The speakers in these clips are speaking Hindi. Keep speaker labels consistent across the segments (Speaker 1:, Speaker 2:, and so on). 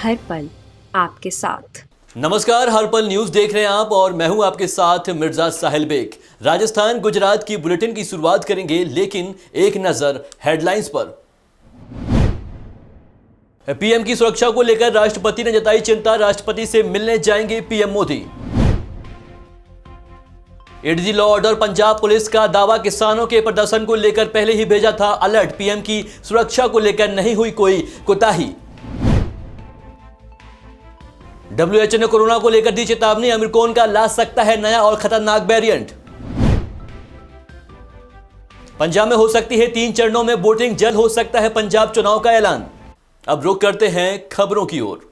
Speaker 1: हर पल आपके साथ।
Speaker 2: नमस्कार, हर पल न्यूज देख रहे हैं आप और मैं हूं आपके साथ मिर्जा साहिल बेग। राजस्थान गुजरात की बुलेटिन की शुरुआत करेंगे, लेकिन एक नजर हेडलाइंस पर। पीएम की सुरक्षा को लेकर राष्ट्रपति ने जताई चिंता, राष्ट्रपति से मिलने जाएंगे PM Modi. ADG law order Punjab police का दावा, किसानों के प्रदर्शन को लेकर पहले ही भेजा था अलर्ट, पीएम की सुरक्षा को लेकर नहीं हुई कोई कोताही। WHO ने कोरोना को लेकर दी चेतावनी, ओमिक्रॉन का ला सकता है नया और खतरनाक वेरिएंट। पंजाब में हो सकती है 3 चरणों में वोटिंग, जल्द हो सकता है पंजाब चुनाव का ऐलान। अब रुक करते हैं खबरों की ओर।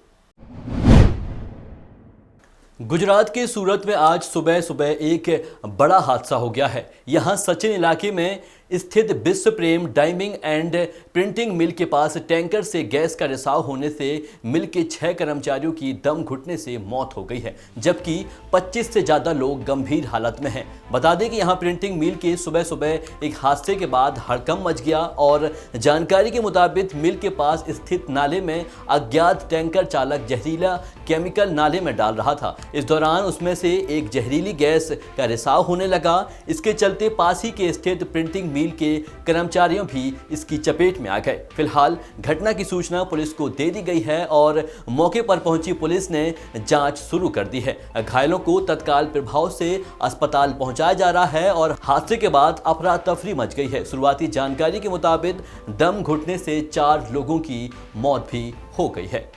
Speaker 2: गुजरात के सूरत में आज सुबह सुबह एक बड़ा हादसा हो गया है। यहां सचिन इलाके में स्थित विश्व प्रेम डाइमिंग एंड प्रिंटिंग मिल के पास टैंकर से गैस का रिसाव होने से मिल के 6 कर्मचारियों की दम घुटने से मौत हो गई है, जबकि 25 से ज़्यादा लोग गंभीर हालत में हैं। बता दें कि यहां प्रिंटिंग मिल के सुबह सुबह एक हादसे के बाद हड़कंप मच गया और जानकारी के मुताबिक मिल के पास स्थित नाले में अज्ञात टैंकर चालक जहरीला केमिकल नाले में डाल रहा था। इस दौरान उसमें से एक जहरीली गैस का रिसाव होने लगा। इसके चलते पास ही के स्थित प्रिंटिंग मिल के कर्मचारियों भी इसकी चपेट में आ गए। फिलहाल घटना की सूचना पुलिस को दे दी गई है और मौके पर पहुंची पुलिस ने जांच शुरू कर दी है। घायलों को तत्काल प्रभाव से अस्पताल पहुंचाया जा रहा है और हादसे के बाद अफरा तफरी मच गई है। शुरुआती जानकारी के मुताबिक दम घुटने से 4 लोगों की मौत भी हो गई है।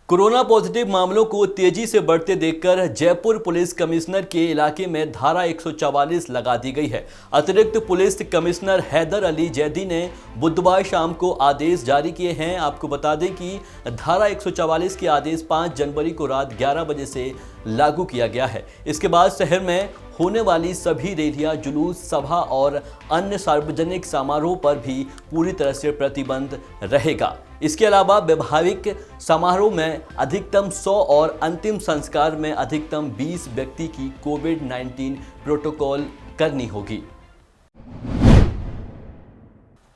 Speaker 2: कोरोना पॉजिटिव मामलों को तेजी से बढ़ते देखकर जयपुर पुलिस कमिश्नर के इलाके में धारा 144 लगा दी गई है। अतिरिक्त पुलिस कमिश्नर हैदर अली जैदी ने बुधवार शाम को आदेश जारी किए हैं। आपको बता दें कि धारा 144 के आदेश 5 जनवरी को रात 11 बजे से लागू किया गया है। इसके बाद शहर में होने वाली सभी रैलियां, जुलूस, सभा और अन्य सार्वजनिक समारोह पर भी पूरी तरह से प्रतिबंध रहेगा। इसके अलावा वैवाहिक समारोह में अधिकतम 100 और अंतिम संस्कार में अधिकतम 20 व्यक्ति की कोविड-19 प्रोटोकॉल करनी होगी।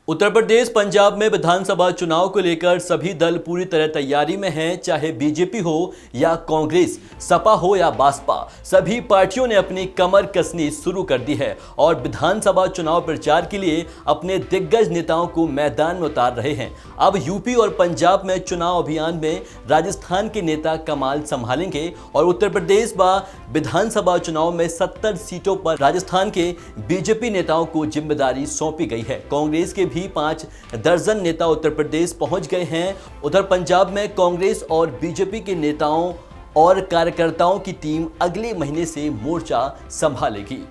Speaker 2: उत्तर प्रदेश पंजाब में विधानसभा चुनाव को लेकर सभी दल पूरी तरह तैयारी में हैं। चाहे बीजेपी हो या कांग्रेस, सपा हो या बासपा, सभी पार्टियों ने अपनी कमर कसनी शुरू कर दी है और विधानसभा चुनाव प्रचार के लिए अपने दिग्गज नेताओं को मैदान में उतार रहे हैं। अब यूपी और पंजाब में चुनाव अभियान में राजस्थान के नेता कमाल संभालेंगे और उत्तर प्रदेश व विधानसभा चुनाव में 70 सीटों पर राजस्थान के बीजेपी नेताओं को जिम्मेदारी सौंपी गई है। कांग्रेस के भी 5 दर्जन नेता उत्तर प्रदेश पहुंच गए हैं। उधर पंजाब में कांग्रेस और बीजेपी के नेताओं और कार्यकर्ताओं की टीम अगले महीने से मोर्चा संभालेगी।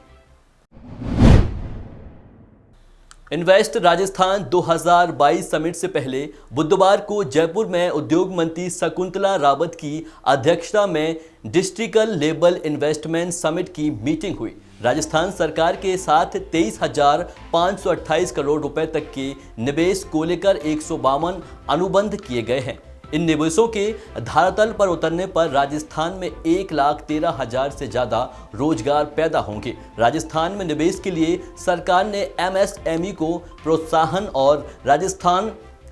Speaker 2: इन्वेस्ट राजस्थान 2022 समिट से पहले बुधवार को जयपुर में उद्योग मंत्री शकुंतला रावत की अध्यक्षता में डिस्ट्रिक्ट लेवल इन्वेस्टमेंट समिट की मीटिंग हुई। राजस्थान सरकार के साथ 23,528 करोड़ रुपए तक के निवेश को लेकर 152 अनुबंध किए गए हैं। इन निवेशों के धरातल पर उतरने पर राजस्थान में 1,13,000 से ज़्यादा रोजगार पैदा होंगे। राजस्थान में निवेश के लिए सरकार ने MSME को प्रोत्साहन और राजस्थान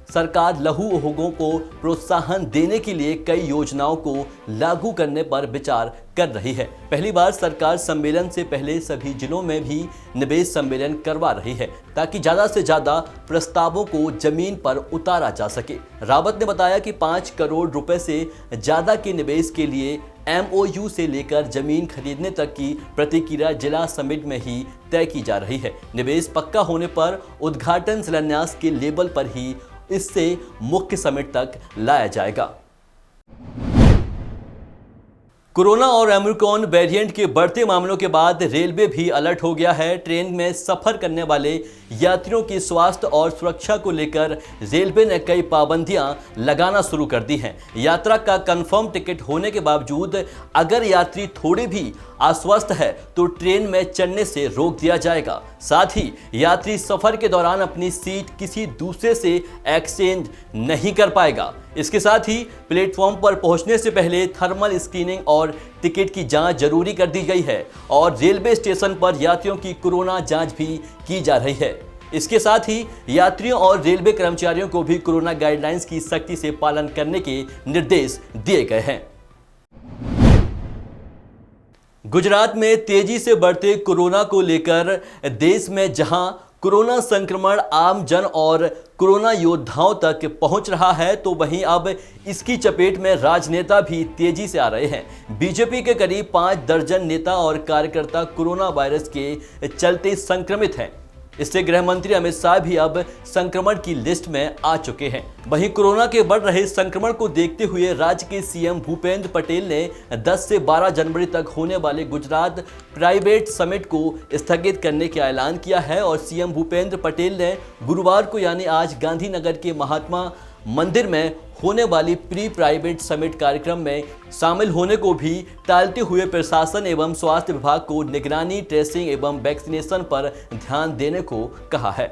Speaker 2: सरकार लघु उद्योगों को प्रोत्साहन देने के लिए कई योजनाओं को लागू करने पर विचार कर रही है। पहली बार सरकार सम्मेलन से पहले सभी जिलों में भी निवेश सम्मेलन करवा रही है ताकि ज़्यादा से ज़्यादा प्रस्तावों को जमीन पर उतारा जा सके। रावत ने बताया कि 5 करोड़ रुपए से ज़्यादा के निवेश के लिए MOU से लेकर जमीन खरीदने तक की प्रक्रिया जिला समिट में ही तय की जा रही है। निवेश पक्का होने पर उद्घाटन शिलान्यास के लेवल पर ही इससे मुख्य समिट तक लाया जाएगा। कोरोना और ओमिक्रॉन वेरिएंट के बढ़ते मामलों के बाद रेलवे भी अलर्ट हो गया है। ट्रेन में सफर करने वाले यात्रियों की स्वास्थ्य और सुरक्षा को लेकर रेलवे ने कई पाबंदियां लगाना शुरू कर दी हैं। यात्रा का कंफर्म टिकट होने के बावजूद अगर यात्री थोड़े भी अस्वस्थ है तो ट्रेन में चढ़ने से रोक दिया जाएगा। साथ ही यात्री सफर के दौरान अपनी सीट किसी दूसरे से एक्सचेंज नहीं कर पाएगा। इसके साथ ही प्लेटफॉर्म पर पहुंचने से पहले थर्मल स्क्रीनिंग और टिकट की जांच जरूरी कर दी गई है और रेलवे स्टेशन पर यात्रियों की कोरोना जांच भी की जा रही है। इसके साथ ही यात्रियों और रेलवे कर्मचारियों को भी कोरोना गाइडलाइंस की सख्ती से पालन करने के निर्देश दिए गए हैं। गुजरात में तेजी से बढ़ते कोरोना को लेकर देश में जहां कोरोना संक्रमण आम जन और कोरोना योद्धाओं तक पहुंच रहा है, तो वहीं अब इसकी चपेट में राजनेता भी तेजी से आ रहे हैं। बीजेपी के करीब 5 दर्जन नेता और कार्यकर्ता कोरोना वायरस के चलते संक्रमित हैं। इससे गृह मंत्री अमित शाह भी अब संक्रमण की लिस्ट में आ चुके हैं। वहीं कोरोना के बढ़ रहे संक्रमण को देखते हुए राज्य के सीएम भूपेंद्र पटेल ने 10 से 12 जनवरी तक होने वाले गुजरात प्राइवेट समिट को स्थगित करने का ऐलान किया है और सीएम भूपेंद्र पटेल ने गुरुवार को यानी आज गांधीनगर के महात्मा मंदिर में होने वाली प्री प्राइवेट समिट कार्यक्रम में शामिल होने को भी टालते हुए प्रशासन एवं स्वास्थ्य विभाग को निगरानी, ट्रेसिंग एवं वैक्सीनेशन पर ध्यान देने को कहा है।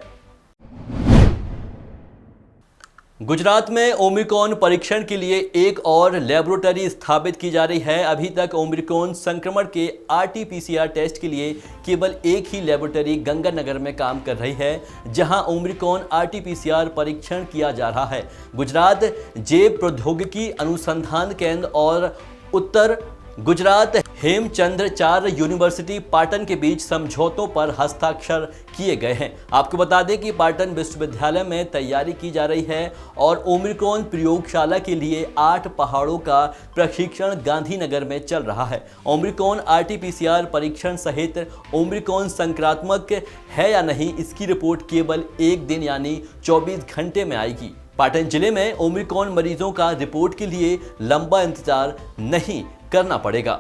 Speaker 2: गुजरात में ओमिक्रॉन परीक्षण के लिए एक और लेबोरेटरी स्थापित की जा रही है। अभी तक ओमिक्रॉन संक्रमण के RT-PCR टेस्ट के लिए केवल एक ही लेबोरेटरी गंगानगर में काम कर रही है, जहां ओमिक्रॉन RT-PCR परीक्षण किया जा रहा है। गुजरात जैव प्रौद्योगिकी अनुसंधान केंद्र और उत्तर गुजरात हेमचंद्राचार्य यूनिवर्सिटी पाटन के बीच समझौतों पर हस्ताक्षर किए गए हैं। आपको बता दें कि पाटन विश्वविद्यालय में तैयारी की जा रही है और ओमिक्रॉन प्रयोगशाला के लिए 8 पहाड़ों का प्रशिक्षण गांधीनगर में चल रहा है। ओमिक्रॉन RT-PCR परीक्षण सहित ओमिक्रॉन संक्रामक है या नहीं, इसकी रिपोर्ट केवल एक दिन यानी 24 घंटे में आएगी। पाटन जिले में ओमिक्रॉन मरीजों का रिपोर्ट के लिए लंबा इंतजार नहीं करना पड़ेगा।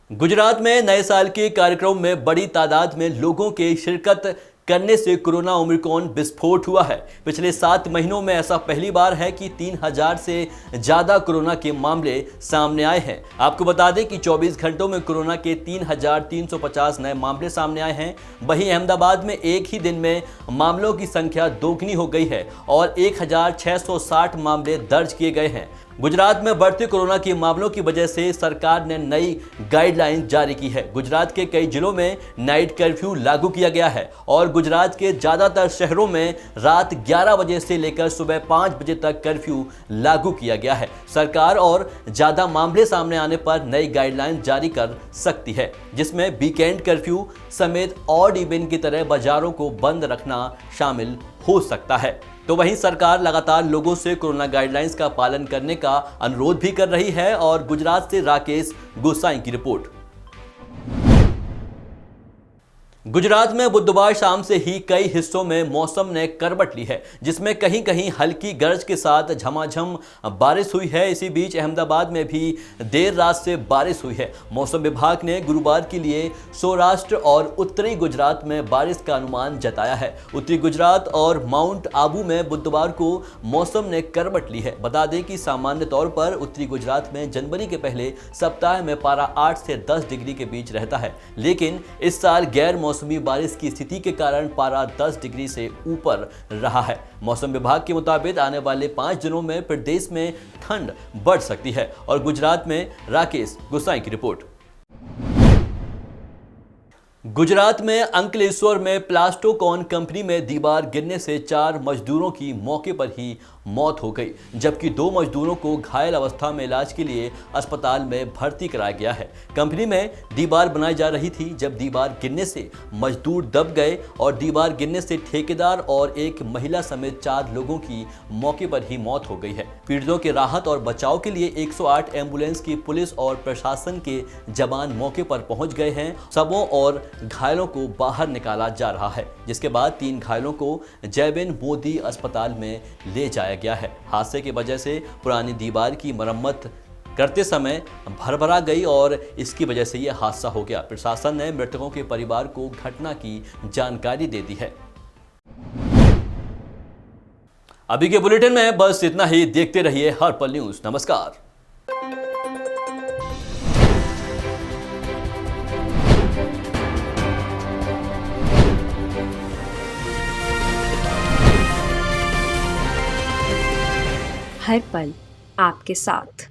Speaker 2: गुजरात में नए साल के कार्यक्रम में बड़ी तादाद में लोगों के शिरकत करने से कोरोना ओमिक्रॉन विस्फोट हुआ है। पिछले 7 महीनों में ऐसा पहली बार है कि 3000 से ज़्यादा कोरोना के मामले सामने आए हैं। आपको बता दें कि 24 घंटों में कोरोना के 3350 नए मामले सामने आए हैं। वहीं अहमदाबाद में एक ही दिन में मामलों की संख्या दोगुनी हो गई है और 1660 मामले दर्ज किए गए हैं। गुजरात में बढ़ते कोरोना के मामलों की वजह से सरकार ने नई गाइडलाइन जारी की है। गुजरात के कई जिलों में नाइट कर्फ्यू लागू किया गया है और गुजरात के ज़्यादातर शहरों में रात 11 बजे से लेकर सुबह 5 बजे तक कर्फ्यू लागू किया गया है। सरकार और ज़्यादा मामले सामने आने पर नई गाइडलाइन जारी कर सकती है, जिसमें वीकेंड कर्फ्यू समेत ऑड इवन की तरह बाजारों को बंद रखना शामिल हो सकता है। तो वहीं सरकार लगातार लोगों से कोरोना गाइडलाइंस का पालन करने का अनुरोध भी कर रही है। और गुजरात से राकेश गोसाई की रिपोर्ट। गुजरात में बुधवार शाम से ही कई हिस्सों में मौसम ने करवट ली है, जिसमें कहीं कहीं हल्की गरज के साथ झमाझम बारिश हुई है। इसी बीच अहमदाबाद में भी देर रात से बारिश हुई है। मौसम विभाग ने गुरुवार के लिए सौराष्ट्र और उत्तरी गुजरात में बारिश का अनुमान जताया है। उत्तरी गुजरात और माउंट आबू में बुधवार को मौसम ने करवट ली है। बता दें कि सामान्य तौर पर उत्तरी गुजरात में जनवरी के पहले सप्ताह में पारा 8 से 10 डिग्री के बीच रहता है, लेकिन इस साल गैर मौसमी बारिश की स्थिति के कारण पारा 10 डिग्री से ऊपर रहा है। मौसम विभाग के मुताबिक आने वाले 5 दिनों में प्रदेश में ठंड बढ़ सकती है। और गुजरात में राकेश गोसाई की रिपोर्ट। गुजरात में अंकलेश्वर में प्लास्टोकॉन कंपनी में दीवार गिरने से 4 मजदूरों की मौके पर ही मौत हो गई, जबकि 2 मजदूरों को घायल अवस्था में इलाज के लिए अस्पताल में भर्ती कराया गया है। कंपनी में दीवार बनाई जा रही थी जब दीवार गिरने से मजदूर दब गए और दीवार गिरने से ठेकेदार और एक महिला समेत 4 लोगों की मौके पर ही मौत हो गई है। पीड़ितों के राहत और बचाव के लिए 108 एम्बुलेंस की पुलिस और प्रशासन के जवान मौके पर पहुंच गए हैं। सबों और घायलों को बाहर निकाला जा रहा है, जिसके बाद 3 घायलों को जयबिन मोदी अस्पताल में ले जाया गया है। हादसे की वजह से पुरानी दीवार की मरम्मत करते समय भरभरा गई और इसकी वजह से यह हादसा हो गया। प्रशासन ने मृतकों के परिवार को घटना की जानकारी दे दी है। अभी के बुलेटिन में बस इतना ही। देखते रहिए हर पल न्यूज। नमस्कार।
Speaker 1: हर पल आपके साथ।